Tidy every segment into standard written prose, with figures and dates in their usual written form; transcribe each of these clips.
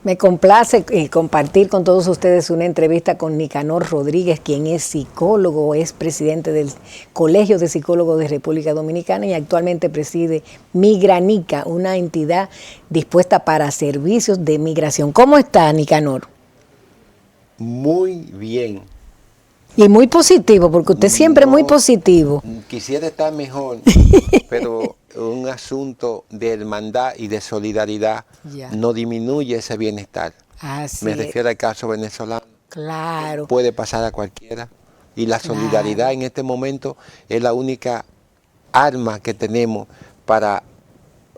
Me complace compartir con todos ustedes una entrevista con Nicanor Rodríguez, quien es psicólogo, es presidente del Colegio de Psicólogos de República Dominicana y actualmente preside Migranica, una entidad dispuesta para servicios de migración. ¿Cómo está, Nicanor? Muy bien. Y muy positivo, porque usted siempre es muy positivo. Quisiera estar mejor, pero un asunto de hermandad y de solidaridad no disminuye ese bienestar. Me refiero al caso venezolano. Claro. Puede pasar a cualquiera. Y la solidaridad en este momento es la única arma que tenemos para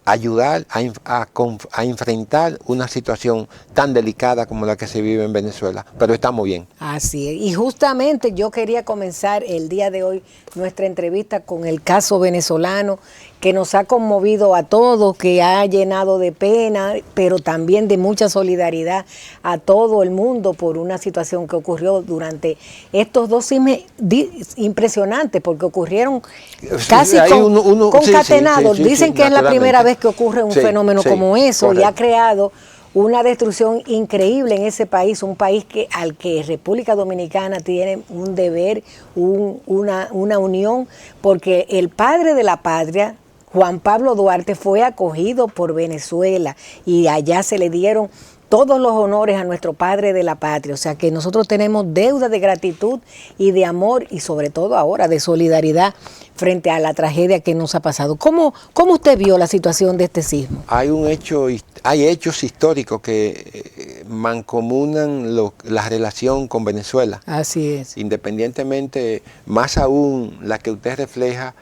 ayudar a enfrentar una situación tan delicada como la que se vive en Venezuela, pero estamos bien. Así es, y justamente yo quería comenzar el día de hoy nuestra entrevista con el caso venezolano que nos ha conmovido a todos, que ha llenado de pena, pero también de mucha solidaridad a todo el mundo por una situación que ocurrió durante estos 2 meses impresionantes, porque ocurrieron casi concatenados. Dicen que es la primera vez que ocurre un fenómeno como eso, correcto. Y ha creado una destrucción increíble en ese país, un país al que República Dominicana tiene un deber, una unión, porque el padre de la patria, Juan Pablo Duarte, fue acogido por Venezuela y allá se le dieron todos los honores a nuestro padre de la patria. O sea que nosotros tenemos deuda de gratitud y de amor y sobre todo ahora de solidaridad frente a la tragedia que nos ha pasado. ¿Cómo usted vio la situación de este sismo? Hay hechos históricos que mancomunan la relación con Venezuela. Así es. Independientemente, más aún la que usted refleja,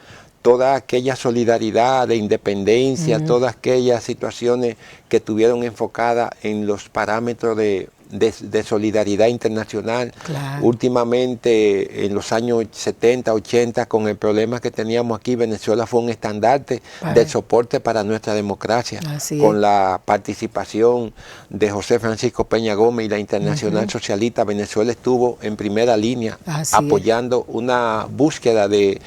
toda aquella solidaridad de independencia, todas aquellas situaciones que estuvieron enfocadas en los parámetros de solidaridad internacional. Claro. Últimamente, en los años 70, 80, con el problema que teníamos aquí, Venezuela fue un estandarte del soporte para nuestra democracia, con la participación de José Francisco Peña Gómez y la Internacional Socialista. Venezuela estuvo en primera línea apoyando una búsqueda de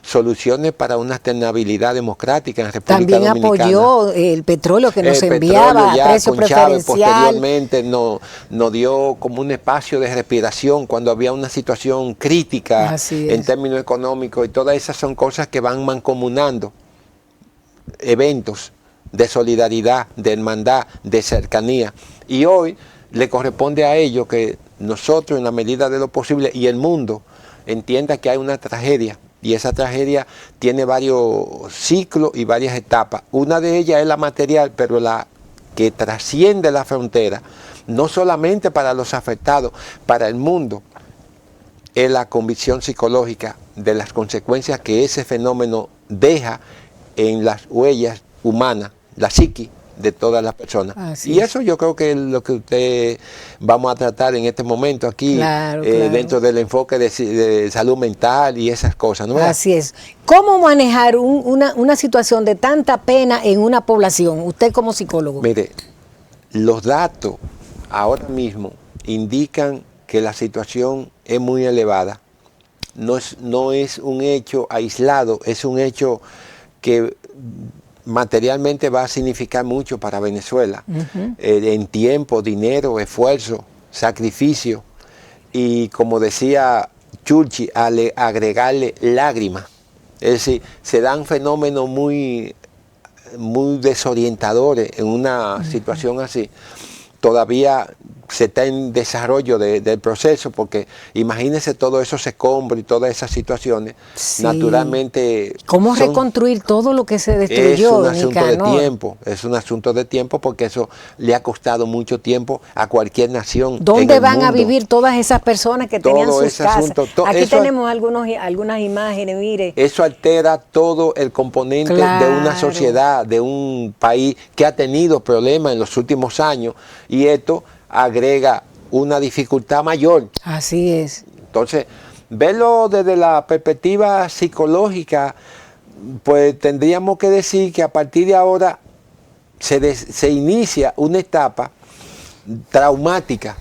soluciones para una alternabilidad democrática en República Dominicana. También apoyó el petróleo que nos enviaba a precio preferencial. Posteriormente nos dio como un espacio de respiración cuando había una situación crítica en términos económicos, y todas esas son cosas que van mancomunando eventos de solidaridad, de hermandad, de cercanía. Y hoy le corresponde a ellos que nosotros, en la medida de lo posible, y el mundo entienda que hay una tragedia. Y esa tragedia tiene varios ciclos y varias etapas. Una de ellas es la material, pero la que trasciende la frontera, no solamente para los afectados, para el mundo, es la convicción psicológica de las consecuencias que ese fenómeno deja en las huellas humanas, la psiqui de todas las personas. Y eso yo creo que es lo que usted vamos a tratar en este momento aquí, dentro del enfoque de salud mental y esas cosas, ¿no? Así es. ¿Cómo manejar una situación de tanta pena en una población, usted como psicólogo? Mire, los datos ahora mismo indican que la situación es muy elevada. No es un hecho aislado, es un hecho que materialmente va a significar mucho para Venezuela, en tiempo, dinero, esfuerzo, sacrificio, y como decía Churchill, agregarle lágrimas. Es decir, se dan fenómenos muy desorientadores en una situación así. Todavía se está en desarrollo del proceso, porque imagínense todos esos escombros y todas esas situaciones, naturalmente... ¿Cómo reconstruir todo lo que se destruyó? Es un asunto de tiempo, es un asunto de tiempo, porque eso le ha costado mucho tiempo a cualquier nación. ¿Dónde van a vivir todas esas personas que tenían sus casas? Aquí tenemos algunas imágenes, mire. Eso altera todo el componente de una sociedad, de un país que ha tenido problemas en los últimos años, y esto agrega una dificultad mayor. Así es. Entonces, verlo desde la perspectiva psicológica, pues tendríamos que decir que a partir de ahora se inicia una etapa traumática,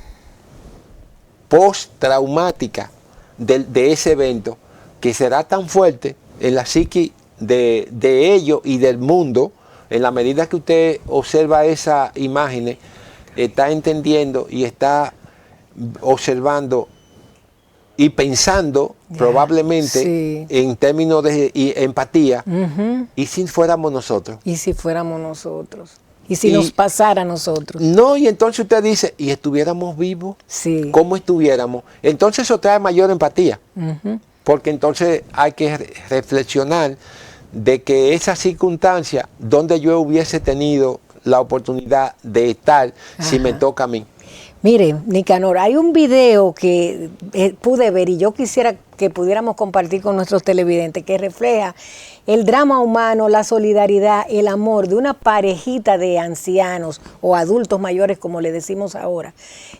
postraumática de ese evento, que será tan fuerte en la psiqui de ellos y del mundo, en la medida que usted observa esas imágenes, está entendiendo y está observando y pensando probablemente en términos de empatía. ¿Y si fuéramos nosotros? ¿Y si fuéramos nosotros? ¿Y si nos pasara a nosotros? No, y entonces usted dice, ¿y estuviéramos vivos? Sí. ¿Cómo estuviéramos? Entonces eso trae mayor empatía. Porque entonces hay que reflexionar de que esa circunstancia donde yo hubiese tenido la oportunidad de estar si me toca a mí. Mire, Nicanor, hay un video que pude ver y yo quisiera que pudiéramos compartir con nuestros televidentes que refleja el drama humano, la solidaridad, el amor de una parejita de ancianos o adultos mayores, como le decimos ahora,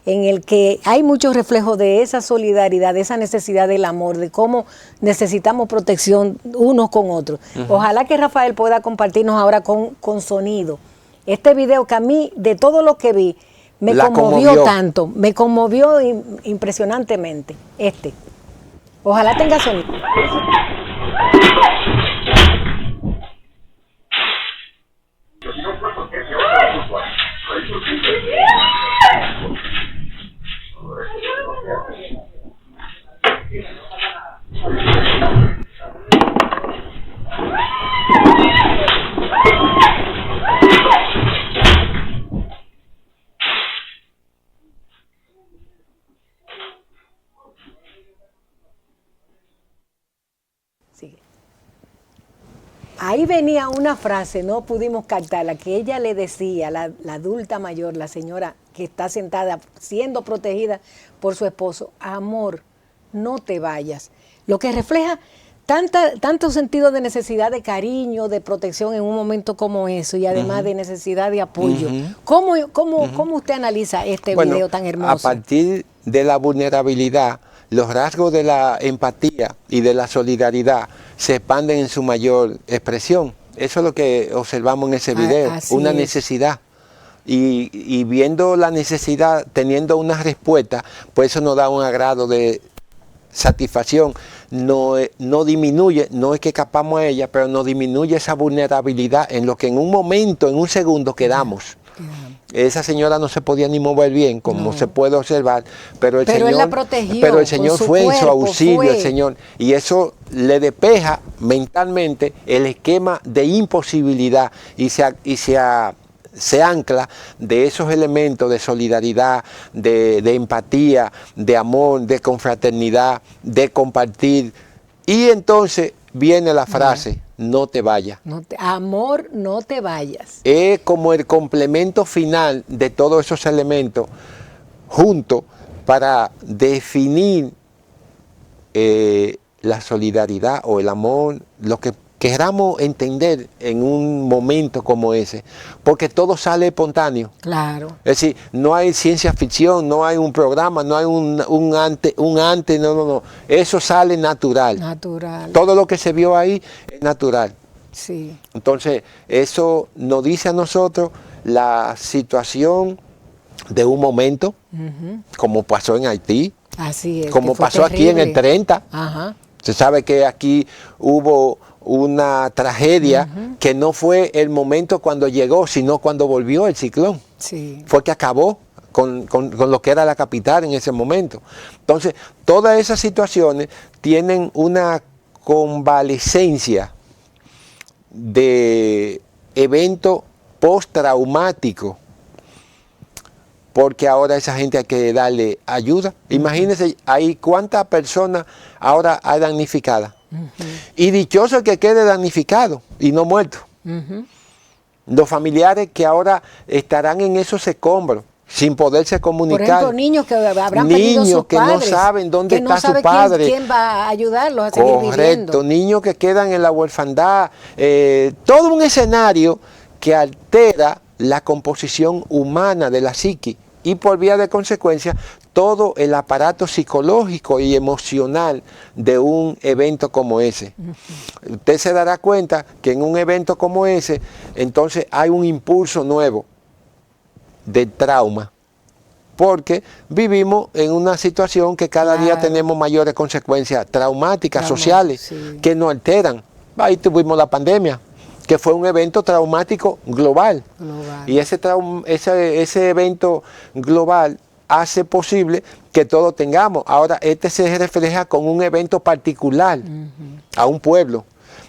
en el que hay muchos reflejos de esa solidaridad, de esa necesidad del amor, de cómo necesitamos protección unos con otros. Ojalá que Rafael pueda compartirnos ahora con sonido este video que a mí, de todo lo que vi, me conmovió tanto, me conmovió impresionantemente. Ojalá tenga sonido. Ahí venía una frase, no pudimos captarla, que ella le decía, la adulta mayor, la señora que está sentada, siendo protegida por su esposo, amor, no te vayas. Lo que refleja tanto sentido de necesidad de cariño, de protección en un momento como eso, y además de necesidad de apoyo. ¿Cómo usted analiza este video tan hermoso? A partir de la vulnerabilidad, los rasgos de la empatía y de la solidaridad se expanden en su mayor expresión. Eso es lo que observamos en ese video, una necesidad. Y viendo la necesidad, teniendo una respuesta, pues eso nos da un agrado de satisfacción. No disminuye, no es que escapamos a ella, pero no disminuye esa vulnerabilidad en lo que en un momento, en un segundo quedamos. Esa señora no se podía ni mover bien, como se puede observar, pero el Señor, él la protegió, pero el Señor fue en su auxilio, el Señor, y eso le despeja mentalmente el esquema de imposibilidad y se ancla de esos elementos de solidaridad, de empatía, de amor, de confraternidad, de compartir. Y entonces viene la frase, no te vayas. Amor, no te vayas. Es como el complemento final de todos esos elementos juntos para definir la solidaridad o el amor, lo que queramos entender en un momento como ese, porque todo sale espontáneo. Claro. Es decir, no hay ciencia ficción, no hay un programa, no hay un antes, no. Eso sale natural. Natural. Todo lo que se vio ahí es natural. Sí. Entonces, eso nos dice a nosotros la situación de un momento, como pasó en Haití, así es, como pasó terrible aquí en el 30. Ajá. Se sabe que aquí hubo una tragedia que no fue el momento cuando llegó, sino cuando volvió el ciclón. Sí. Fue que acabó con lo que era la capital en ese momento. Entonces, todas esas situaciones tienen una convalescencia de evento postraumático, porque ahora a esa gente hay que darle ayuda. Imagínense, hay cuántas personas ahora hay damnificadas. Y dichoso el que quede damnificado y no muerto. Los familiares que ahora estarán en esos escombros sin poderse comunicar. Por ejemplo, niños que habrán perdido sus que padres, no saben dónde está su sabe padre. ¿Quién va a ayudarlos a seguir viviendo? Correcto, niños que quedan en la huerfandad. Todo un escenario que altera la composición humana de la psique y por vía de consecuencia todo el aparato psicológico y emocional de un evento como ese. Usted se dará cuenta que en un evento como ese, entonces hay un impulso nuevo de trauma, porque vivimos en una situación que cada día tenemos mayores consecuencias traumáticas sociales que nos alteran. Ahí tuvimos la pandemia, que fue un evento traumático global. Y ese evento global hace posible que todos tengamos. Ahora, este se refleja con un evento particular a un pueblo.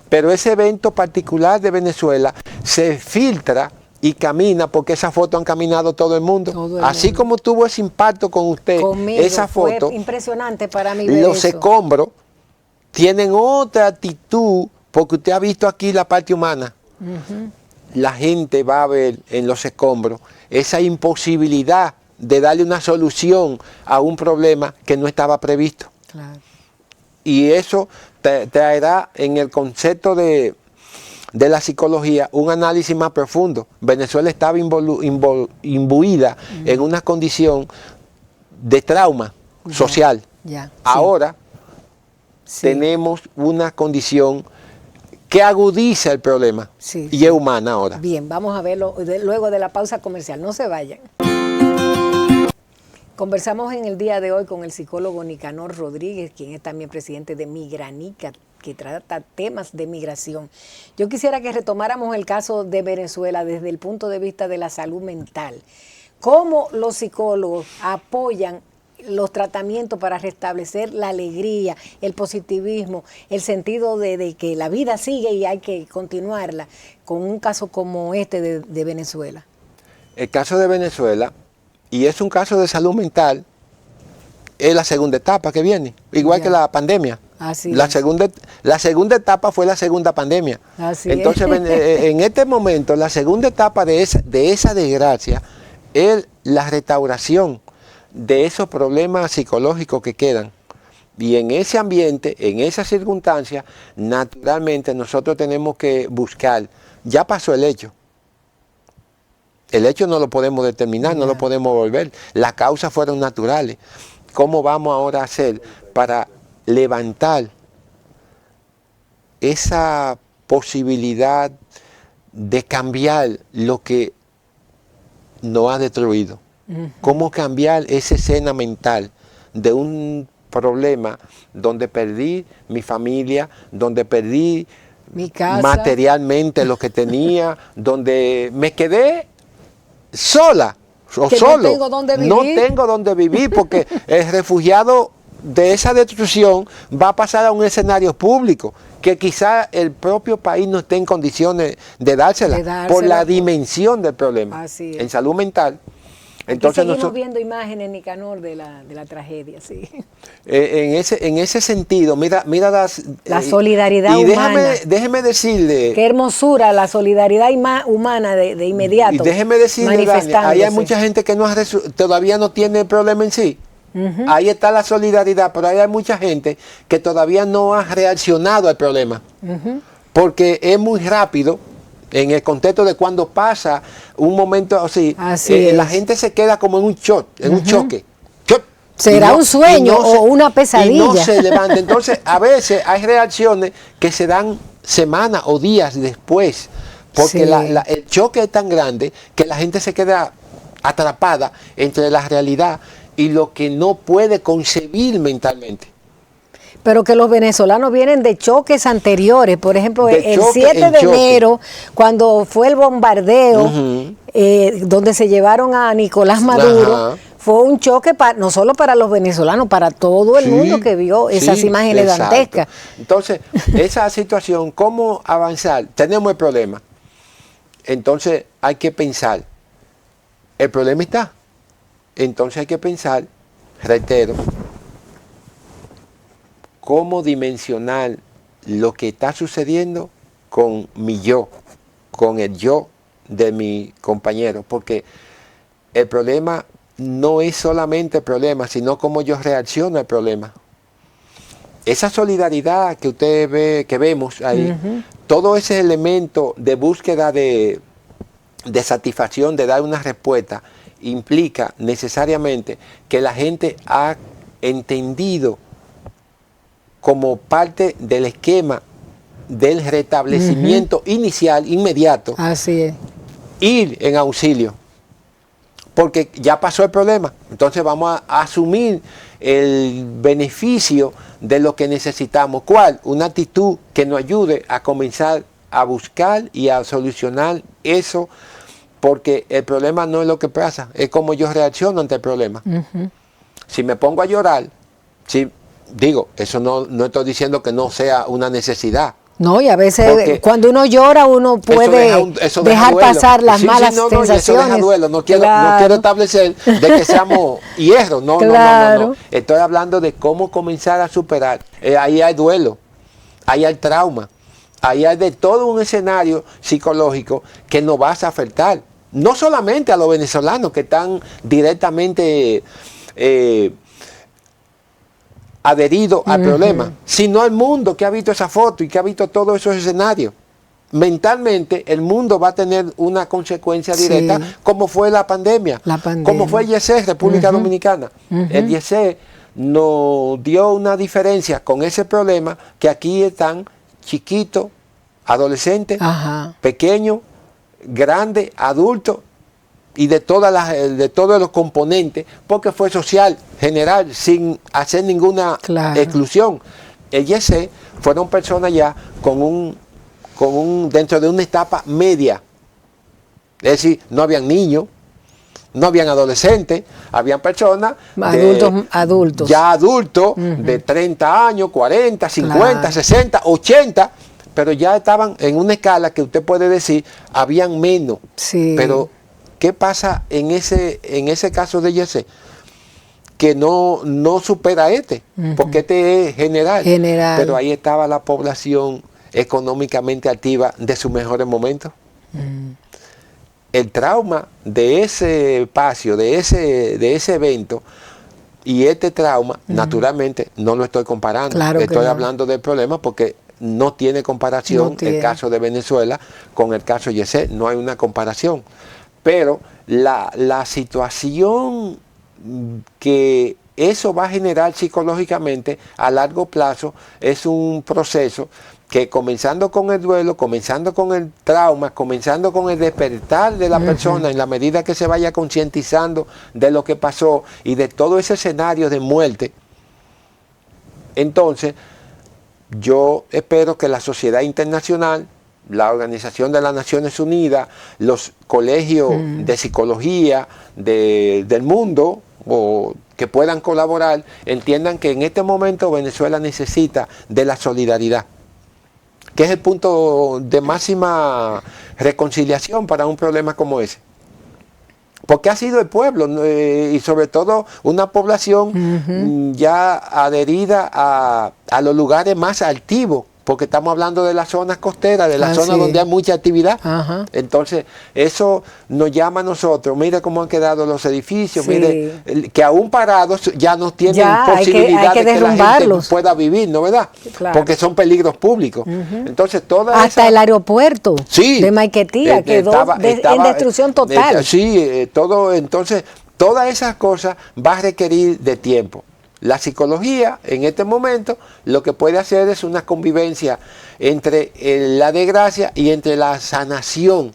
Pero ese evento particular de Venezuela se filtra y camina, porque esa foto han caminado todo el mundo. Así como tuvo ese impacto con usted, esa foto. Fue impresionante para mí ver los escombros tienen otra actitud, porque usted ha visto aquí la parte humana. La gente va a ver en los escombros esa imposibilidad de darle una solución a un problema que no estaba previsto. Claro. Y eso traerá en el concepto de la psicología un análisis más profundo. Venezuela estaba imbuida en una condición de trauma social. Ahora tenemos una condición que agudiza el problema y es humana ahora. Bien, vamos a verlo luego de la pausa comercial. No se vayan. Conversamos en el día de hoy con el psicólogo Nicanor Rodríguez, quien es también presidente de Migranica, que trata temas de migración. Yo quisiera que retomáramos el caso de Venezuela desde el punto de vista de la salud mental. ¿Cómo los psicólogos apoyan los tratamientos para restablecer la alegría, el positivismo, el sentido de que la vida sigue y hay que continuarla con un caso como este de Venezuela? El caso de Venezuela, y es un caso de salud mental, es la segunda etapa que viene, igual que la pandemia. La segunda etapa fue la segunda pandemia. Entonces, en este momento, la segunda etapa de esa desgracia es la restauración de esos problemas psicológicos que quedan. Y en ese ambiente, en esas circunstancias, naturalmente nosotros tenemos que buscar. Ya pasó el hecho. El hecho no lo podemos determinar, no lo podemos volver. Las causas fueron naturales. ¿Cómo vamos ahora a hacer para levantar esa posibilidad de cambiar lo que nos ha destruido? ¿Cómo cambiar esa escena mental de un problema donde perdí mi familia, donde perdí mi casa, materialmente lo que tenía, donde me quedé sola o que solo? No tengo dónde vivir. No tengo dónde vivir porque el refugiado de esa destrucción va a pasar a un escenario público que quizá el propio país no esté en condiciones de dársela por la dimensión del problema. En salud mental. Entonces seguimos viendo imágenes, Nicanor, de la tragedia, sí. En ese sentido, mira la solidaridad humana. Déjeme decirle. Qué hermosura, la solidaridad humana de inmediato. Y déjeme decirle, Dani, ahí hay mucha gente que todavía no tiene el problema en sí. Ahí está la solidaridad, pero ahí hay mucha gente que todavía no ha reaccionado al problema. Porque es muy rápido. En el contexto de cuando pasa un momento así la gente se queda como en un choque. ¿Será un sueño o una pesadilla? Y no se levanta. Entonces, a veces hay reacciones que se dan semanas o días después, porque el choque es tan grande que la gente se queda atrapada entre la realidad y lo que no puede concebir mentalmente. Pero que los venezolanos vienen de choques anteriores. Por ejemplo, el 7 de enero, cuando fue el bombardeo, donde se llevaron a Nicolás Maduro, fue un choque no solo para los venezolanos, para todo el mundo que vio esas imágenes dantescas. Entonces, esa situación, ¿cómo avanzar? Tenemos el problema. Entonces, hay que pensar. El problema está. Entonces, hay que pensar, reitero, cómo dimensionar lo que está sucediendo con mi yo, con el yo de mi compañero, porque el problema no es solamente el problema, sino cómo yo reacciono al problema. Esa solidaridad que usted ve, que vemos ahí, todo ese elemento de búsqueda de satisfacción, de dar una respuesta, implica necesariamente que la gente ha entendido como parte del esquema del restablecimiento inicial, inmediato, ir en auxilio, porque ya pasó el problema. Entonces vamos a asumir el beneficio de lo que necesitamos. ¿Cuál? Una actitud que nos ayude a comenzar a buscar y a solucionar eso, porque el problema no es lo que pasa, es cómo yo reacciono ante el problema. Si me pongo a llorar, eso no estoy diciendo que no sea una necesidad. No, y a veces cuando uno llora uno puede dejar pasar las malas sensaciones. Eso deja duelo. No quiero establecer de que seamos hierros. No. Estoy hablando de cómo comenzar a superar. Ahí hay duelo, ahí hay trauma, ahí hay de todo un escenario psicológico que nos va a afectar. No solamente a los venezolanos que están directamente adherido al problema, sino al mundo que ha visto esa foto y que ha visto todos esos escenarios. Mentalmente el mundo va a tener una consecuencia directa, como fue la pandemia, como fue el IEC, República Dominicana. El IEC nos dio una diferencia con ese problema, que aquí están chiquitos, adolescentes, pequeños, grandes, adultos, y de todos los componentes, porque fue social, general, sin hacer ninguna exclusión. El IEC fueron personas ya dentro de una etapa media. Es decir, no habían niños, no habían adolescentes, habían personas adultos. Ya adultos, de 30 años, 40, 50, 60, 80, pero ya estaban en una escala que usted puede decir, habían menos. Pero ¿qué pasa en ese caso de IEC? Que no supera porque este es general. Pero ahí estaba la población económicamente activa de sus mejores momentos. El trauma de ese espacio, de ese evento, y este trauma, naturalmente, no lo estoy comparando. Estoy hablando del problema porque no tiene comparación el caso de Venezuela con el caso de IEC. No hay una comparación. Pero la situación que eso va a generar psicológicamente a largo plazo es un proceso que, comenzando con el duelo, comenzando con el trauma, comenzando con el despertar de la persona, en la medida que se vaya concientizando de lo que pasó y de todo ese escenario de muerte, entonces yo espero que la sociedad internacional, la Organización de las Naciones Unidas, los colegios de psicología del mundo, o que puedan colaborar, entiendan que en este momento Venezuela necesita de la solidaridad, que es el punto de máxima reconciliación para un problema como ese. Porque ha sido el pueblo, y sobre todo una población ya adherida a los lugares más altivos, porque estamos hablando de las zonas costeras, de las zonas donde hay mucha actividad. Entonces, eso nos llama a nosotros. Mire cómo han quedado los edificios, mire, que aún parados ya no tienen posibilidad de que la gente pueda vivir, ¿no verdad? Porque son peligros públicos. Entonces, hasta el aeropuerto de Maiquetía quedó en destrucción total. Entonces, todas esas cosas va a requerir de tiempo. La psicología, en este momento, lo que puede hacer es una convivencia entre la desgracia y entre la sanación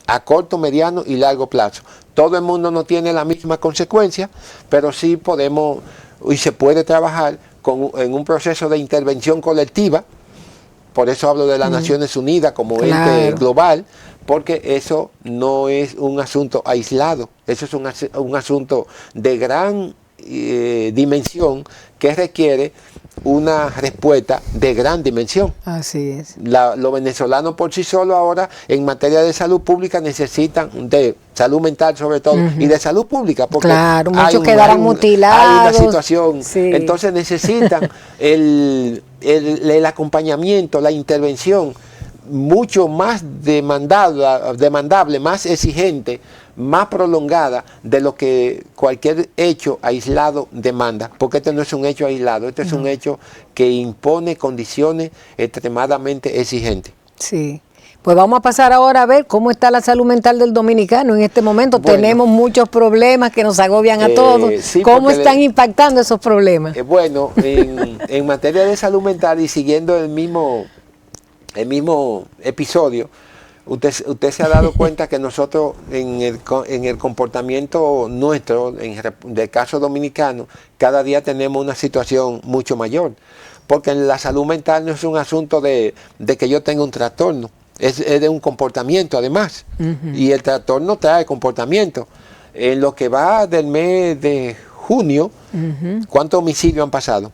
a corto, mediano y largo plazo. Todo el mundo no tiene la misma consecuencia, pero sí podemos y se puede trabajar en un proceso de intervención colectiva. Por eso hablo de las Naciones Unidas como ente global, porque eso no es un asunto aislado, eso es un asunto de gran dimensión que requiere una respuesta de gran dimensión. Así es. Los venezolanos por sí solos ahora en materia de salud pública necesitan de salud mental sobre todo y de salud pública, porque muchos quedaron mutilados. Hay una situación, entonces necesitan el acompañamiento, la intervención mucho más demandable, más exigente, más prolongada de lo que cualquier hecho aislado demanda, porque este no es un hecho aislado, este es un hecho que impone condiciones extremadamente exigentes. Sí. Pues vamos a pasar ahora a ver cómo está la salud mental del dominicano en este momento. Tenemos muchos problemas que nos agobian a todos. ¿Cómo están impactando esos problemas? Bueno, en materia de salud mental y siguiendo el mismo episodio, usted se ha dado cuenta que nosotros en el comportamiento nuestro, del caso dominicano, cada día tenemos una situación mucho mayor. porque la salud mental no es un asunto de que yo tenga un trastorno, es de un comportamiento además, y el trastorno trae comportamiento. En lo que va del mes de junio, ¿cuántos homicidios han pasado?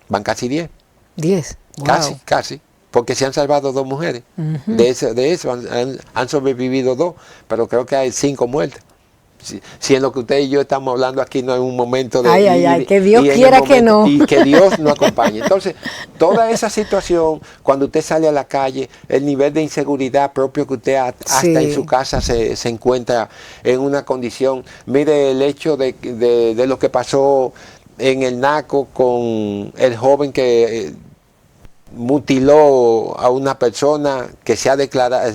Van casi 10. 10. Wow. Casi. Porque se han salvado 2 mujeres. De eso han sobrevivido 2, pero creo que hay 5 muertes. Si en lo que usted y yo estamos hablando aquí no es un momento de... que Dios quiera que no. Y que Dios nos acompañe. Entonces, toda esa situación, cuando usted sale a la calle, el nivel de inseguridad propio que usted hasta en su casa se encuentra en una condición. Mire el hecho de lo que pasó en el Naco con el joven que mutiló a una persona que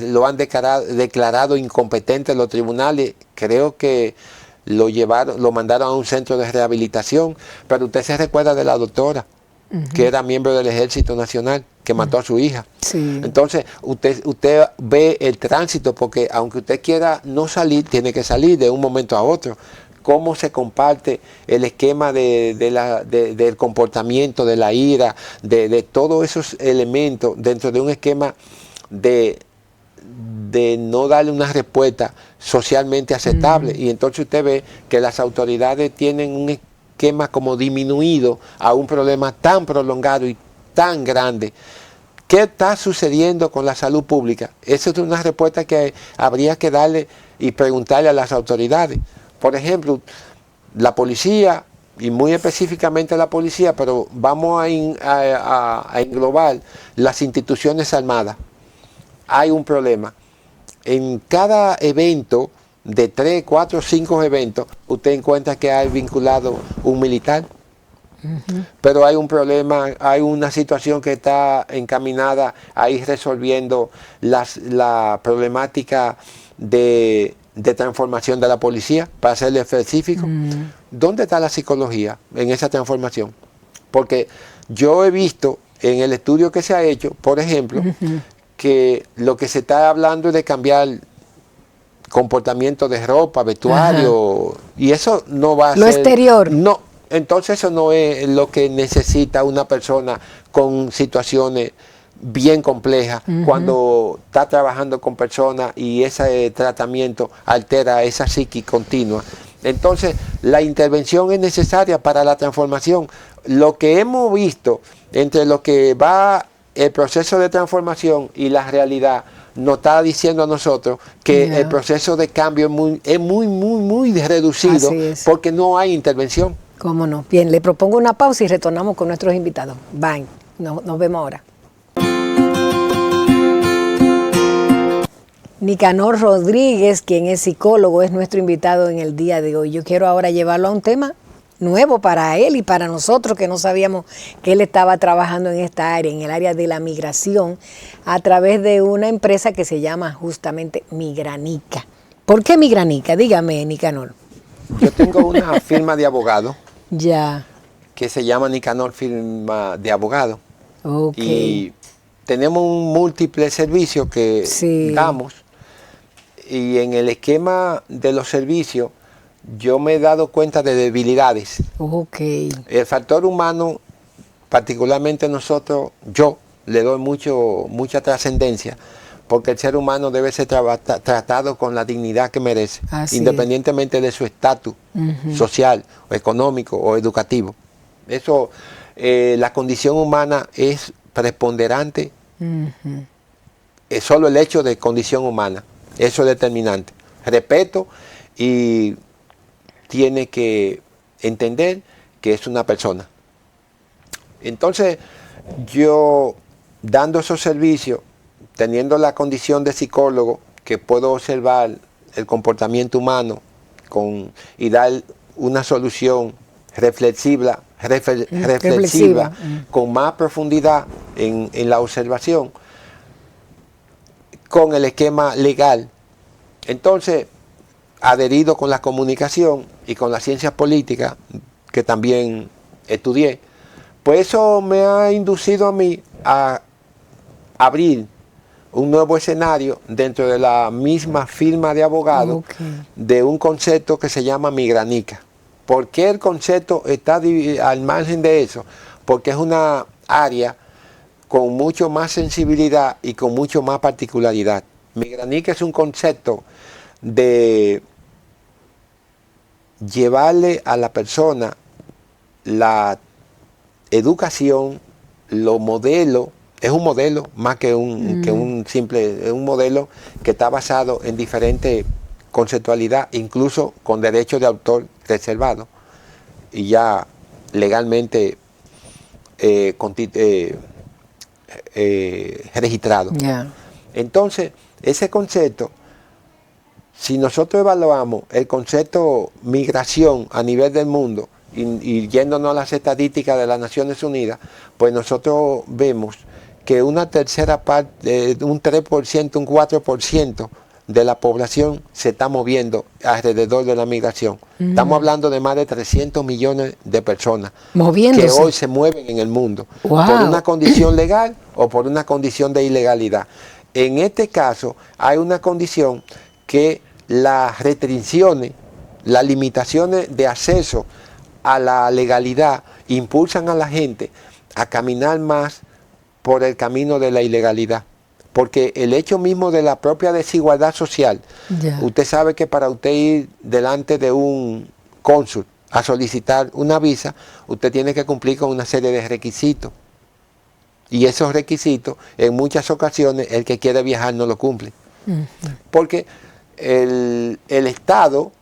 lo han declarado incompetente en los tribunales. Creo que lo mandaron a un centro de rehabilitación, pero usted se recuerda de la doctora que era miembro del Ejército Nacional, que mató a su hija. Sí. Entonces usted ve el tránsito, porque aunque usted quiera no salir, tiene que salir de un momento a otro. Cómo se comparte el esquema del comportamiento, de la ira, de todos esos elementos dentro de un esquema de no darle una respuesta socialmente aceptable. Y entonces usted ve que las autoridades tienen un esquema como disminuido a un problema tan prolongado y tan grande. ¿Qué está sucediendo con la salud pública? Esa es una respuesta que habría que darle y preguntarle a las autoridades. Por ejemplo, la policía, y muy específicamente la policía, pero vamos a englobar las instituciones armadas. Hay un problema. En cada evento, de 3, 4, 5 eventos, usted encuentra que hay vinculado un militar. Pero hay un problema, hay una situación que está encaminada a ir resolviendo la problemática de transformación de la policía, para serle específico. ¿Dónde está la psicología en esa transformación? Porque yo he visto en el estudio que se ha hecho, por ejemplo, que lo que se está hablando es de cambiar comportamiento de ropa, vestuario, y eso no va a ser... Lo exterior. No, entonces eso no es lo que necesita una persona con situaciones bien compleja, cuando está trabajando con personas y ese tratamiento altera esa psique continua. Entonces, la intervención es necesaria para la transformación. Lo que hemos visto entre lo que va el proceso de transformación y la realidad nos está diciendo a nosotros que el proceso de cambio es muy reducido, porque no hay intervención. ¿Cómo no? Bien, le propongo una pausa y retornamos con nuestros invitados. Bye. Nos vemos ahora. Nicanor Rodríguez, quien es psicólogo, es nuestro invitado en el día de hoy. Yo quiero ahora llevarlo a un tema nuevo para él y para nosotros, que no sabíamos que él estaba trabajando en esta área, en el área de la migración, a través de una empresa que se llama justamente Migranica. ¿Por qué Migranica? Dígame, Nicanor. Yo tengo una firma de abogado que se llama Nicanor Firma de Abogado. Y tenemos un múltiple servicio que damos. Y en el esquema de los servicios, yo me he dado cuenta de debilidades. El factor humano, particularmente nosotros, yo le doy mucha trascendencia, porque el ser humano debe ser tratado con la dignidad que merece, independientemente de su estatus social, o económico o educativo. Eso, la condición humana es preponderante. Es solo el hecho de condición humana. Eso es determinante. Respeto, y tiene que entender que es una persona. Entonces, yo dando esos servicios, teniendo la condición de psicólogo, que puedo observar el comportamiento humano y dar una solución reflexiva, con más profundidad en la observación, con el esquema legal. Entonces, adherido con la comunicación y con las ciencias políticas, que también estudié, pues eso me ha inducido a mí a abrir un nuevo escenario dentro de la misma firma de abogados, de un concepto que se llama Migranica. ¿Por qué el concepto está al margen de eso? porque es una área con mucho más sensibilidad y con mucho más particularidad. Migranica es un concepto de llevarle a la persona la educación, los modelos, es un modelo más que un simple, es un modelo que está basado en diferentes conceptualidad, incluso con derecho de autor reservado y ya legalmente registrado. Yeah. Entonces, ese concepto, si nosotros evaluamos el concepto migración a nivel del mundo y yéndonos a las estadísticas de las Naciones Unidas, pues nosotros vemos que una tercera parte, un 3%, un 4% de la población se está moviendo alrededor de la migración. Estamos hablando de más de 300 millones de personas que hoy se mueven en el mundo por una condición legal o por una condición de ilegalidad. En este caso hay una condición que las restricciones, las limitaciones de acceso a la legalidad impulsan a la gente a caminar más por el camino de la ilegalidad. Porque el hecho mismo de la propia desigualdad social, usted sabe que para usted ir delante de un cónsul a solicitar una visa, usted tiene que cumplir con una serie de requisitos. Y esos requisitos, en muchas ocasiones, el que quiere viajar no lo cumple. Porque el Estado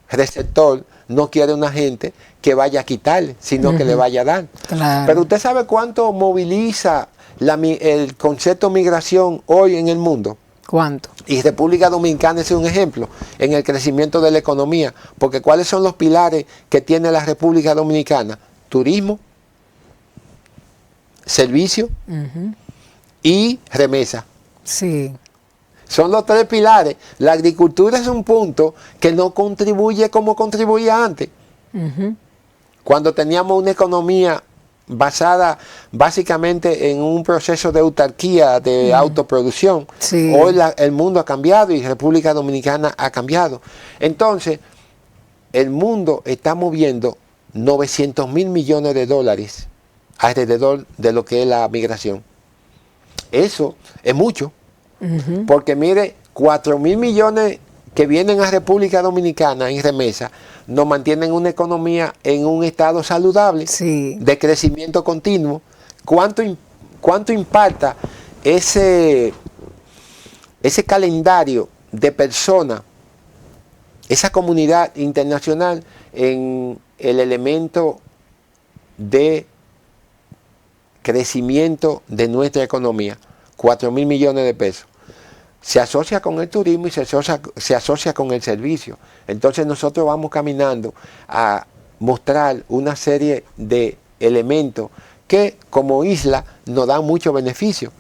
receptor no quiere una gente que vaya a quitarle, sino que le vaya a dar. Claro. Pero usted sabe cuánto moviliza el concepto migración hoy en el mundo. ¿Cuánto? Y República Dominicana es un ejemplo en el crecimiento de la economía, porque ¿cuáles son los pilares que tiene la República Dominicana? Turismo, servicio y remesa. Sí. Son los tres pilares. La agricultura es un punto que no contribuye como contribuía antes. Cuando teníamos una economía basada básicamente en un proceso de autarquía, de autoproducción. Sí. Hoy el mundo ha cambiado y República Dominicana ha cambiado. Entonces, el mundo está moviendo 900 mil millones de dólares alrededor de lo que es la migración. Eso es mucho, porque mire, 4 mil millones que vienen a República Dominicana en remesa, nos mantienen una economía en un estado saludable, de crecimiento continuo. ¿Cuánto impacta ese calendario de personas, esa comunidad internacional en el elemento de crecimiento de nuestra economía? 4 mil millones de pesos. Se asocia con el turismo y se asocia con el servicio. Entonces nosotros vamos caminando a mostrar una serie de elementos que como isla nos dan mucho beneficio.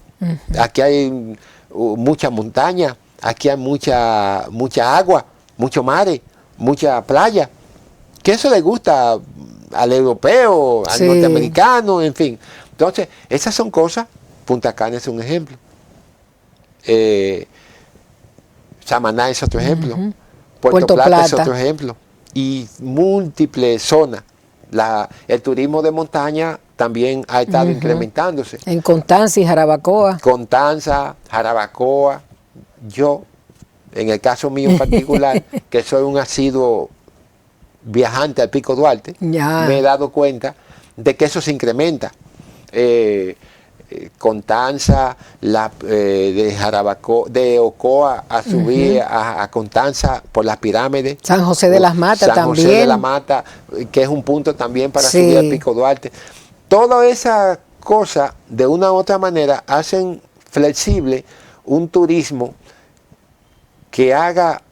Aquí hay mucha montaña, aquí hay mucha agua, mucho mare, mucha playa, que eso le gusta al europeo, al norteamericano, en fin. Entonces, esas son cosas. Punta Cana es un ejemplo. Samaná es otro ejemplo. Puerto Plata es otro ejemplo. Y múltiples zonas. El turismo de montaña también ha estado incrementándose. En Constanza y Jarabacoa. Constanza, Jarabacoa. Yo, en el caso mío en particular, que soy un asiduo viajante al Pico Duarte, me he dado cuenta de que eso se incrementa. Constanza, de Jarabacoa, de Ocoa a subir a Constanza por las pirámides. San José de las Matas también. San José de la Mata, que es un punto también para subir al Pico Duarte. Todas esas cosas, de una u otra manera, hacen flexible un turismo que haga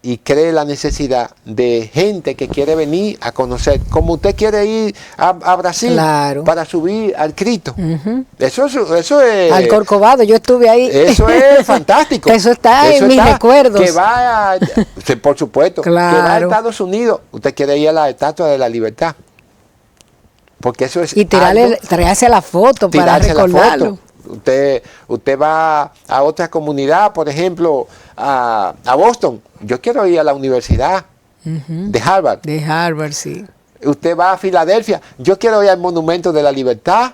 y cree la necesidad de gente que quiere venir a conocer, como usted quiere ir a Brasil para subir al Cristo. Eso es... Al Corcovado, yo estuve ahí. Eso es fantástico. Eso está en mis recuerdos. Que va por supuesto, que va a Estados Unidos, usted quiere ir a la Estatua de la Libertad. Porque eso es... Y traerse la foto para recordarlo. Usted va a otra comunidad, por ejemplo, a Boston. Yo quiero ir a la universidad de Harvard. De Harvard, sí. Usted va a Filadelfia, yo quiero ir al Monumento de la Libertad,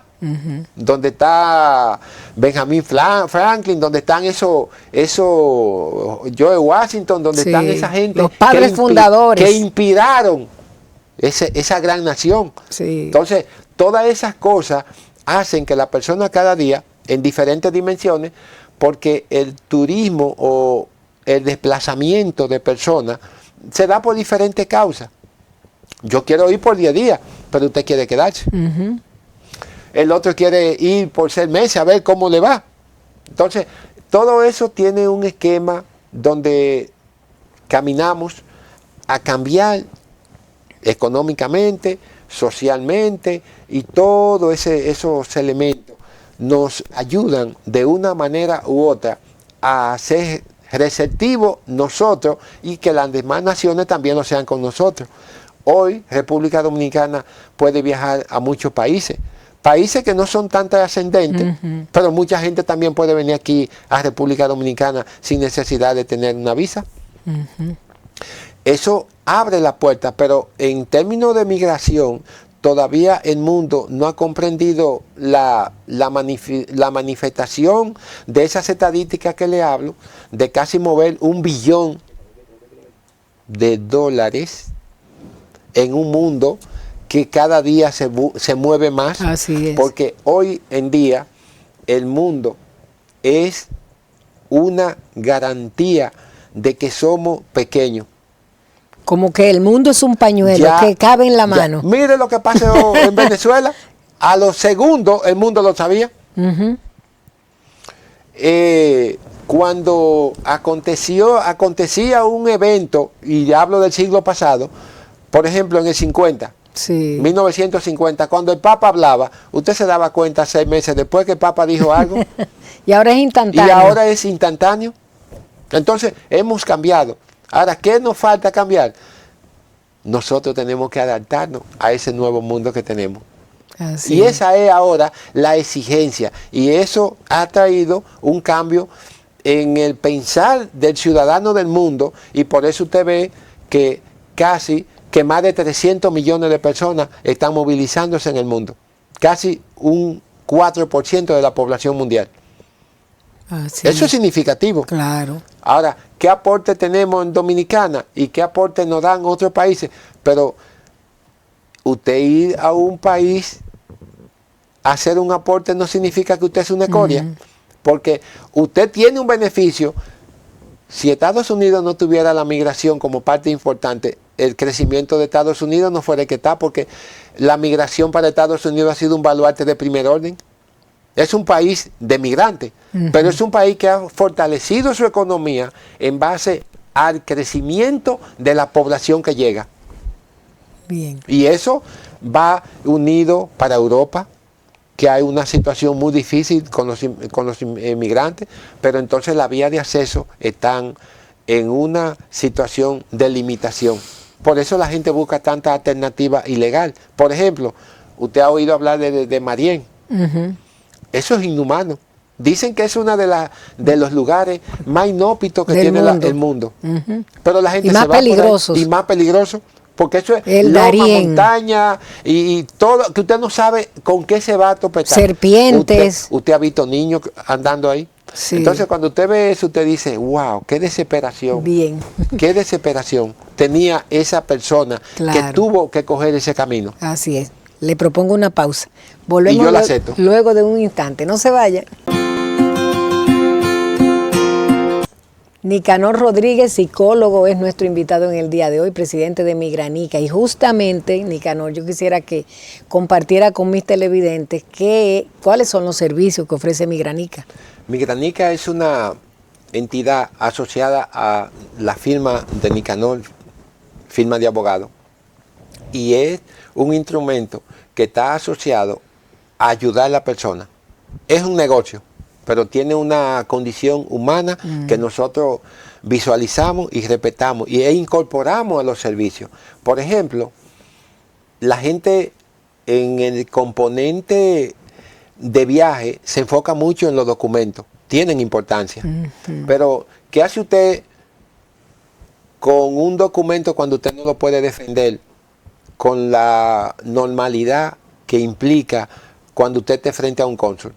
donde está Benjamin Franklin, donde están George Washington, donde están esa gente, los padres fundadores que inspiraron esa gran nación. Sí. Entonces, todas esas cosas hacen que la persona cada día, en diferentes dimensiones, porque el turismo o el desplazamiento de personas se da por diferentes causas. Yo quiero ir por 10 días, pero usted quiere quedarse. El otro quiere ir por 6 meses a ver cómo le va. Entonces, todo eso tiene un esquema donde caminamos a cambiar económicamente, socialmente, y todos esos elementos nos ayudan de una manera u otra a ser receptivos nosotros y que las demás naciones también lo sean con nosotros. Hoy República Dominicana puede viajar a muchos países que no son tan trascendentes, pero mucha gente también puede venir aquí a República Dominicana sin necesidad de tener una visa. Eso abre la puerta, pero en términos de migración, todavía el mundo no ha comprendido la manifestación de esas estadísticas que le hablo, de casi mover $1 billón en un mundo que cada día se mueve más. Así es. Porque hoy en día el mundo es una garantía de que somos pequeños. Como que el mundo es un pañuelo que cabe en la mano. Mire lo que pasó en Venezuela. A los segundos el mundo lo sabía. Cuando acontecía un evento, y hablo del siglo pasado, por ejemplo en el 50, 1950, cuando el Papa hablaba, usted se daba cuenta 6 meses después que el Papa dijo algo. Y ahora es instantáneo. Entonces, hemos cambiado. Ahora, ¿qué nos falta cambiar? Nosotros tenemos que adaptarnos a ese nuevo mundo que tenemos. Así y esa es ahora la exigencia. Y eso ha traído un cambio en el pensar del ciudadano del mundo. Y por eso usted ve que más de 300 millones de personas están movilizándose en el mundo. Casi un 4% de la población mundial. Eso es significativo. Claro. Ahora, ¿qué aporte tenemos en Dominicana y qué aporte nos dan otros países? Pero usted ir a un país a hacer un aporte no significa que usted es una escoria, porque usted tiene un beneficio. Si Estados Unidos no tuviera la migración como parte importante, el crecimiento de Estados Unidos no fuera el que está, porque la migración para Estados Unidos ha sido un baluarte de primer orden. Es un país de migrantes, pero es un país que ha fortalecido su economía en base al crecimiento de la población que llega. Bien. Y eso va unido para Europa, que hay una situación muy difícil con los inmigrantes, pero entonces las vías de acceso están en una situación de limitación. Por eso la gente busca tanta alternativa ilegal. Por ejemplo, usted ha oído hablar de Marién. Eso es inhumano. Dicen que es uno de los lugares más inhóspitos que tiene el mundo. Pero la gente se va peligrosos. Por ahí, y más peligroso. Porque eso es montaña y todo, que usted no sabe con qué se va a topetrar. Serpientes. Usted ha visto niños andando ahí. Sí. Entonces cuando usted ve eso, usted dice, wow, qué desesperación. Bien. Qué desesperación tenía esa persona que tuvo que coger ese camino. Así es. Le propongo una pausa. Volvemos y yo la acepto. Luego de un instante. No se vaya. Nicanor Rodríguez, psicólogo, es nuestro invitado en el día de hoy, presidente de Migranica. Y justamente, Nicanor, yo quisiera que compartiera con mis televidentes cuáles son los servicios que ofrece Migranica. Migranica es una entidad asociada a la firma de Nicanor, firma de abogado, y es un instrumento que está asociado a ayudar a la persona. Es un negocio, pero tiene una condición humana que nosotros visualizamos y respetamos e incorporamos a los servicios. Por ejemplo, la gente en el componente de viaje se enfoca mucho en los documentos, tienen importancia, pero ¿qué hace usted con un documento cuando usted no lo puede defender con la normalidad que implica cuando usted esté frente a un cónsul.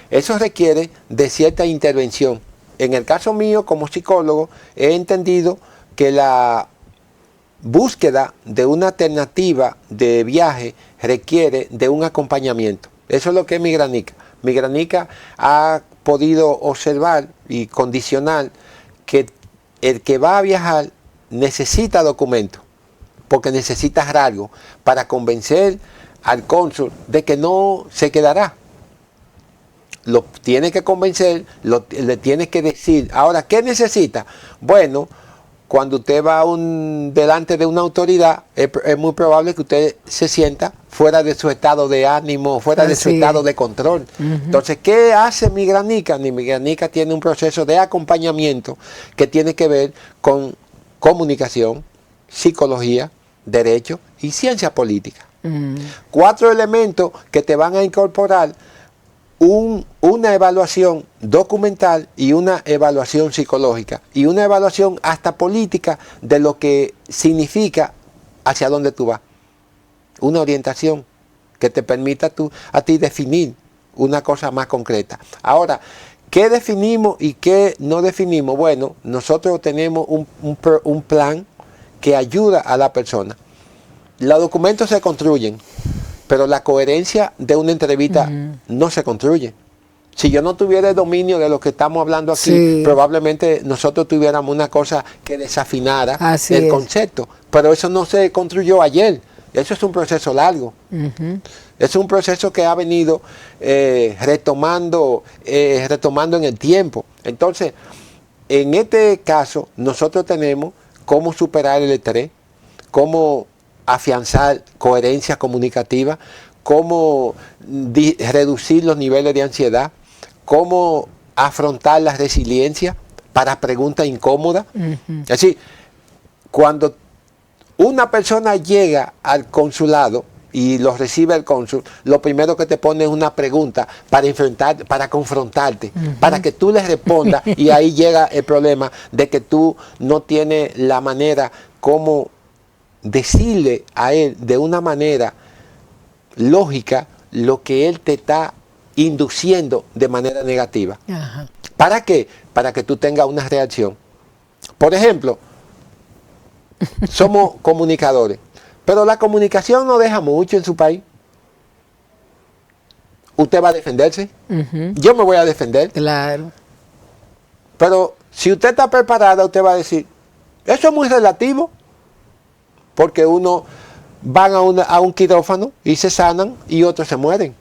Eso requiere de cierta intervención. En el caso mío, como psicólogo, he entendido que la búsqueda de una alternativa de viaje requiere de un acompañamiento. Eso es lo que es Migranica. Migranica ha podido observar y condicionar que el que va a viajar necesita documentos, porque necesita algo para convencer al cónsul de que no se quedará. Lo tiene que convencer, le tiene que decir. Ahora, ¿qué necesita? Bueno, cuando usted va delante de una autoridad, es muy probable que usted se sienta fuera de su estado de ánimo, fuera de su estado de control. Entonces, ¿qué hace Migranica? Migranica tiene un proceso de acompañamiento que tiene que ver con comunicación, psicología, derecho y ciencia política. 4 elementos que te van a incorporar una evaluación documental y una evaluación psicológica y una evaluación hasta política de lo que significa hacia dónde tú vas. Una orientación que te permita a ti definir una cosa más concreta. Ahora, ¿qué definimos y qué no definimos? Bueno, nosotros tenemos un plan que ayuda a la persona. Los documentos se construyen, pero la coherencia de una entrevista no se construye. Si yo no tuviera el dominio de lo que estamos hablando aquí, probablemente nosotros tuviéramos una cosa que desafinara el concepto. Pero eso no se construyó ayer. Eso es un proceso largo. Es un proceso que ha venido retomando en el tiempo. Entonces, en este caso, nosotros tenemos cómo superar el estrés, cómo afianzar coherencia comunicativa, cómo reducir los niveles de ansiedad, cómo afrontar la resiliencia para preguntas incómodas. Es decir, cuando una persona llega al consulado y lo recibe el cónsul, lo primero que te pone es una pregunta para confrontarte, para que tú le respondas, y ahí llega el problema de que tú no tienes la manera como decirle a él de una manera lógica lo que él te está induciendo de manera negativa. ¿Para qué? Para que tú tengas una reacción. Por ejemplo, somos comunicadores, pero la comunicación no deja mucho en su país. Usted va a defenderse, yo me voy a defender. Claro. Pero si usted está preparada, usted va a decir, eso es muy relativo. Porque uno van a un quirófano y se sanan y otros se mueren.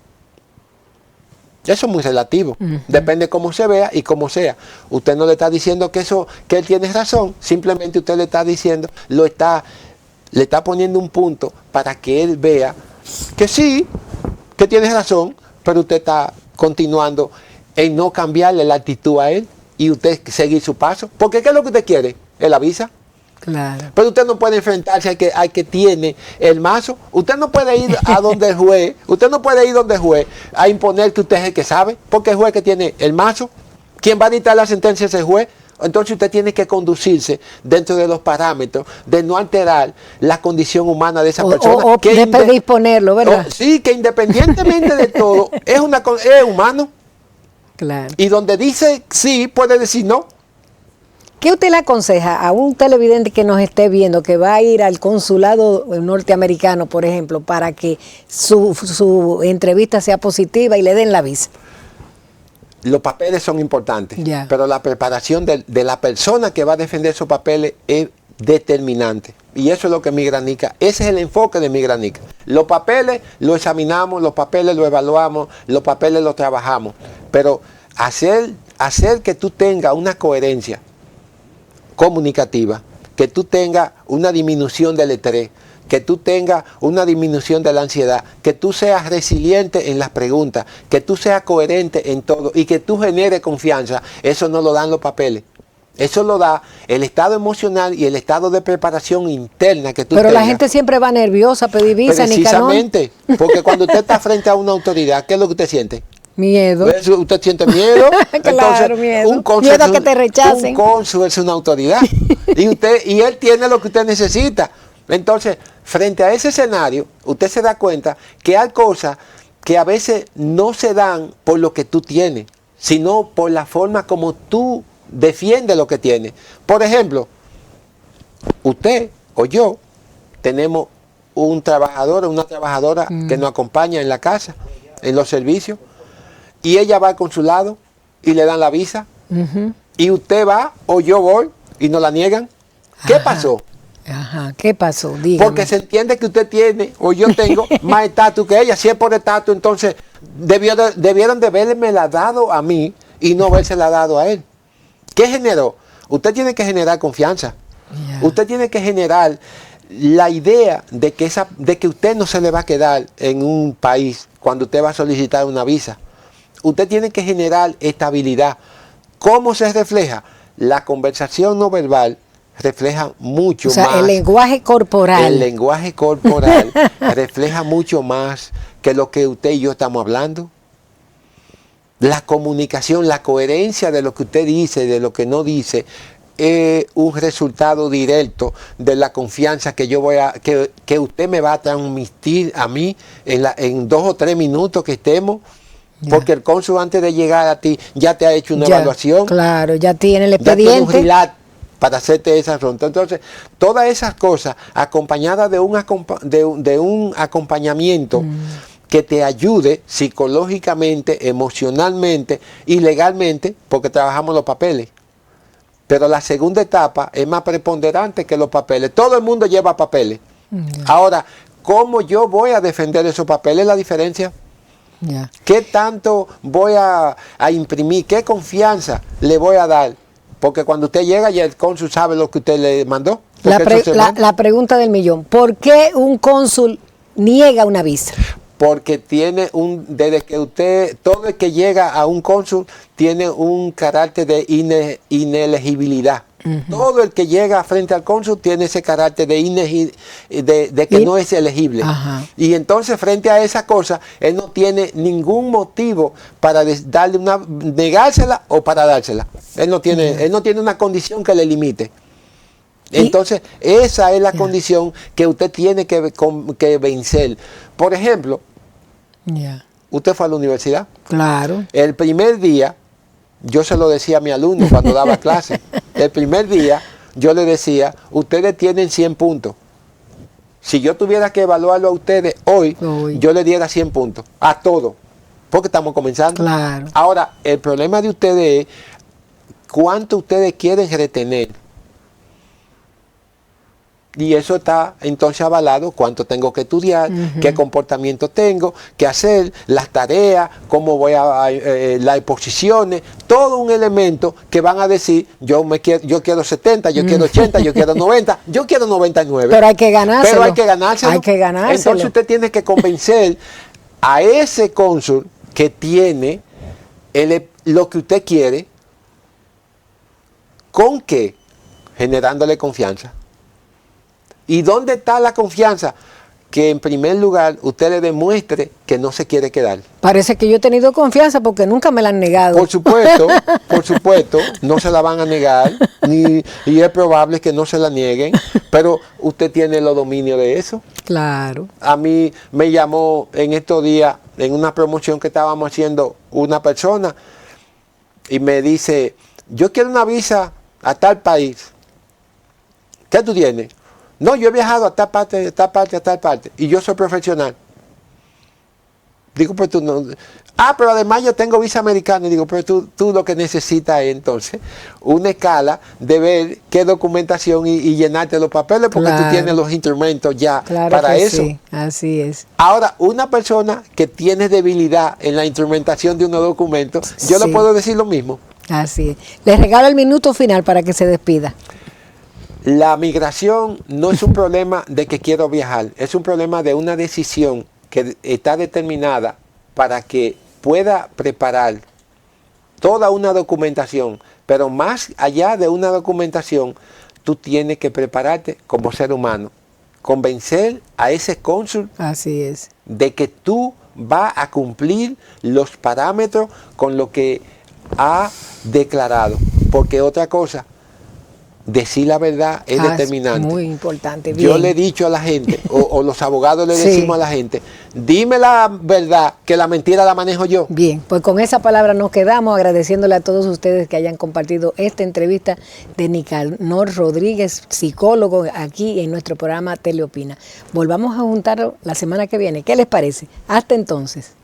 Eso es muy relativo. Depende cómo se vea y cómo sea. Usted no le está diciendo que él tiene razón. Simplemente usted le está diciendo, le está poniendo un punto para que él vea que sí, que tiene razón, pero usted está continuando en no cambiarle la actitud a él y usted seguir su paso. Porque ¿qué es lo que usted quiere? Él avisa. Claro. Pero usted no puede enfrentarse al que tiene el mazo. Usted no puede ir a donde el juez. Usted no puede ir donde el juez a imponer que usted es el que sabe. Porque el juez que tiene el mazo, quien va a dictar la sentencia es el juez. Entonces usted tiene que conducirse dentro de los parámetros de no alterar la condición humana de esa persona. O de predisponerlo, ¿verdad? Sí, que independientemente de todo, es humano. Claro. Y donde dice sí, puede decir no. ¿Qué usted le aconseja a un televidente que nos esté viendo, que va a ir al consulado norteamericano, por ejemplo, para que su entrevista sea positiva y le den la visa? Los papeles son importantes, pero la preparación de la persona que va a defender esos papeles es determinante. Y eso es lo que Migranica, ese es el enfoque de Migranica. Los papeles los examinamos, los papeles los evaluamos, los papeles los trabajamos. Pero hacer que tú tengas una coherencia comunicativa, que tú tengas una disminución del estrés, que tú tengas una disminución de la ansiedad, que tú seas resiliente en las preguntas, que tú seas coherente en todo y que tú generes confianza, eso no lo dan los papeles. Eso lo da el estado emocional y el estado de preparación interna que tú tengas. Pero la gente siempre va nerviosa a pedir visa, precisamente, porque cuando usted está frente a una autoridad, ¿qué es lo que usted siente? Miedo. Usted siente miedo. Claro, entonces, miedo. Miedo a que te rechacen. Un cónsul es una autoridad. Y él tiene lo que usted necesita. Entonces, frente a ese escenario, usted se da cuenta que hay cosas que a veces no se dan por lo que tú tienes, sino por la forma como tú defiendes lo que tienes. Por ejemplo, usted o yo tenemos un trabajador o una trabajadora que nos acompaña en la casa, en los servicios, y ella va al consulado y le dan la visa, y usted va o yo voy y nos la niegan. ¿Qué pasó? Ajá, ¿qué pasó? Dígame. Porque se entiende que usted tiene o yo tengo más estatus que ella. Si es por estatus, entonces debieron de haberme la dado a mí y no habérsela dado a él. ¿Qué generó? Usted tiene que generar confianza. Yeah. Usted tiene que generar la idea de que usted no se le va a quedar en un país cuando usted va a solicitar una visa. Usted tiene que generar estabilidad. ¿Cómo se refleja? La conversación no verbal refleja mucho más. El lenguaje corporal. El lenguaje corporal refleja mucho más que lo que usted y yo estamos hablando. La comunicación, la coherencia de lo que usted dice, de lo que no dice, es un resultado directo de la confianza que yo que usted me va a transmitir a mí en 2 o 3 minutos que estemos. Ya. Porque el cónsul antes de llegar a ti ya te ha hecho una evaluación. Claro, ya tiene el expediente. Ya tiene un RILAT para hacerte esa ronda. Entonces, todas esas cosas acompañadas de un acompañamiento que te ayude psicológicamente, emocionalmente y legalmente, porque trabajamos los papeles. Pero la segunda etapa es más preponderante que los papeles. Todo el mundo lleva papeles. Ahora, ¿cómo yo voy a defender esos papeles? La diferencia. Yeah. ¿Qué tanto voy a imprimir? ¿Qué confianza le voy a dar? Porque cuando usted llega ya el cónsul sabe lo que usted le mandó. La pregunta del millón. ¿Por qué un cónsul niega una visa? Porque tiene desde que todo el que llega a un cónsul tiene un carácter de inelegibilidad. Todo el que llega frente al cónsul tiene ese carácter de que no es elegible. Y entonces frente a esa cosa, él no tiene ningún motivo para negársela o para dársela. Él no tiene una condición que le limite. Entonces, esa es la condición que usted tiene que vencer. Por ejemplo, usted fue a la universidad. Claro. El primer día, yo se lo decía a mi alumno cuando daba clase. El primer día, yo le decía, ustedes tienen 100 puntos. Si yo tuviera que evaluarlo a ustedes hoy, yo le diera 100 puntos. A todos. Porque estamos comenzando. Claro. Ahora, el problema de ustedes es cuánto ustedes quieren retener. Y eso está entonces avalado, cuánto tengo que estudiar, qué comportamiento tengo, qué hacer, las tareas, cómo voy las exposiciones, todo un elemento que van a decir, yo quiero 70, yo quiero 80, yo quiero 90, yo quiero 99. Pero hay que ganárselo. Hay que ganárselo. Entonces usted tiene que convencer a ese cónsul que tiene lo que usted quiere, ¿con qué? Generándole confianza. ¿Y dónde está la confianza? Que en primer lugar usted le demuestre que no se quiere quedar. Parece que yo he tenido confianza porque nunca me la han negado. Por supuesto, no se la van a negar, y es probable que no se la nieguen, pero usted tiene los dominios de eso. Claro. A mí me llamó en estos días, en una promoción que estábamos haciendo, una persona, y me dice, yo quiero una visa a tal país. ¿Qué tú tienes? No, yo he viajado a tal parte, a tal parte, a tal parte. Y yo soy profesional. Digo, pues tú no. Pero además yo tengo visa americana. Y digo, pero tú lo que necesitas es entonces una escala de ver qué documentación y llenarte los papeles, porque tú tienes los instrumentos ya para eso. Sí, así es. Ahora, una persona que tiene debilidad en la instrumentación de unos documentos, yo le puedo decir lo mismo. Así es. Les regalo el minuto final para que se despida. La migración no es un problema de que quiero viajar, es un problema de una decisión que está determinada para que pueda preparar toda una documentación, pero más allá de una documentación, tú tienes que prepararte como ser humano, convencer a ese cónsul de que tú vas a cumplir los parámetros con lo que ha declarado, porque otra cosa, decir la verdad es determinante. Muy importante. Bien. Yo le he dicho a la gente, o los abogados le decimos a la gente, dime la verdad, que la mentira la manejo yo. Bien, pues con esa palabra nos quedamos, agradeciéndole a todos ustedes que hayan compartido esta entrevista de Nicanor Rodríguez, psicólogo, aquí en nuestro programa Teleopina. Volvamos a juntar la semana que viene. ¿Qué les parece? Hasta entonces.